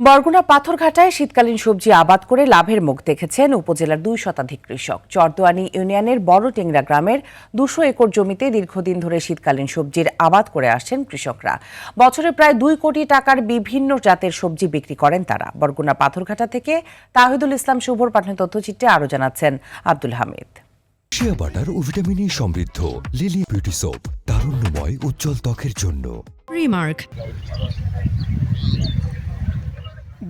বরগুনা পাথরঘাটায় শীতকালীন সবজি আবাদ করে লাভের মুখ দেখেছেন উপজেলার 2 শতাধিক কৃষক। চরদোয়ানি ইউনিয়নের বড় টেংরা গ্রামের 200 একর জমিতে দীর্ঘদিন ধরে শীতকালীন সবজির আবাদ করে আসছেন কৃষকরা। বছরে প্রায় 2 কোটি টাকার বিভিন্ন জাতের সবজি বিক্রি করেন তারা। বরগুনা পাথরঘাটা থেকে তাহিদুল ইসলাম শুভর পাঠানো তথ্যচিত্রে আরো জানাচ্ছেন আব্দুল হামিদ। শিয়া বাটার ও ভিটামিন ই সমৃদ্ধ লিলি বিউটি সোপ, তারুণ্যময় উজ্জ্বল ত্বকের জন্য। রিমার্ক।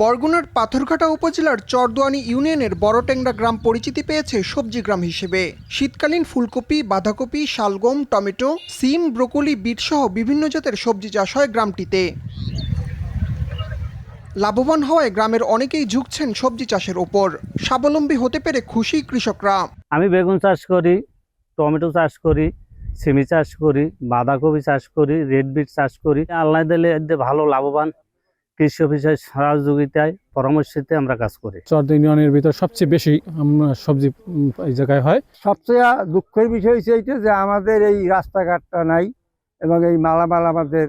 বরগুনার পাথরঘাটা উপজেলার চরদোয়ানি ইউনিয়নের বড়টেংরা গ্রাম পরিচিতি পেয়েছে সবজি গ্রাম হিসেবে। শীতকালীন ফুলকপি, বাঁধাকপি, শালগম, টমেটো, সিম, ব্রোকলি, বিট সহ বিভিন্ন জাতের সবজি চাষ হয় গ্রামটিতে। লাভবান হওয়ায় গ্রামের অনেকেই ঝুঁকছেন সবজি চাষের ওপর। স্বাবলম্বী হতে পেরে খুশি কৃষকরা। আমি বেগুন চাষ করি, টমেটো চাষ করি, সিমি চাষ করি, বাঁধাকপি চাষ করি, রেড বিট চাষ করি। আল্লাহ দিলে ভালো লাভবান। কৃষি অফিসের সহযোগিতায় পরামর্শতে আমরা কাজ করি। চরদোয়ানি ইউনিয়নের ভিতর সবচেয়ে বেশি সবজি এই জায়গায় হয়। সবচেয়ে দুঃখের বিষয় হচ্ছে এইটা যে আমাদের এই রাস্তাঘাটটা নাই এবং এই মালামাল আমাদের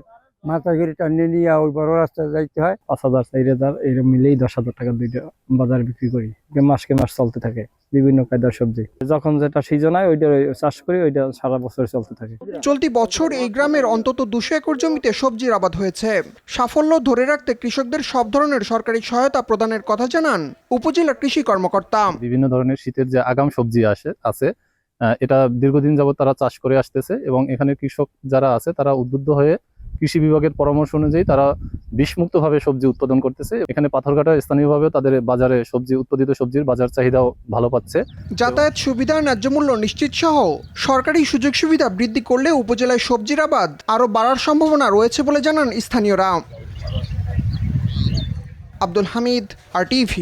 মাথাগিরি টানিয়ে নিয়ে ওই বড় রাস্তায় যাইতে হয়। 5,000 4,000 এরকম মিলেই 10,000 টাকা দুইটা বাজারে বিক্রি করি। মাসকে মাস চলতে থাকে বিভিন্ন কায়দার সবজি। যখন যেটা সিজন হয় ওইটা চাষ করি, ওইটা সারা বছর চলতে থাকে। চলতি বছর এই গ্রামের অন্তত 200 একর জমিতে সবজির আবাদ হয়েছে। সাফল্য ধরে রাখতে কৃষকদের সব ধরনের সরকারি সহায়তা প্রদানের কথা জানান উপজেলা কৃষি কর্মকর্তা। বিভিন্ন ধরনের শীতের যে আগাম সবজি আছে এটা দীর্ঘদিন যাবত তারা চাষ করে আসতেছে এবং এখানে কৃষক যারা আছে তারা উদ্বুদ্ধ হয়ে কৃষি বিভাগের পরামর্শ অনুযায়ী তারা বিষমুক্তভাবে সবজি উৎপাদন করতেছে। এখানে পাথরঘাটা স্থানীয়ভাবে তাদের বাজারে উৎপাদিত সবজির বাজার চাহিদাও ভালো পাচ্ছে। যাতায়াত সুবিধা, ন্যায্য মূল্য নিশ্চিত সহ সরকারি সুযোগ সুবিধা বৃদ্ধি করলে উপজেলায় সবজির আবাদ আরও বাড়ার সম্ভাবনা রয়েছে বলে জানান স্থানীয়রা। আব্দুল হামিদ, RTV।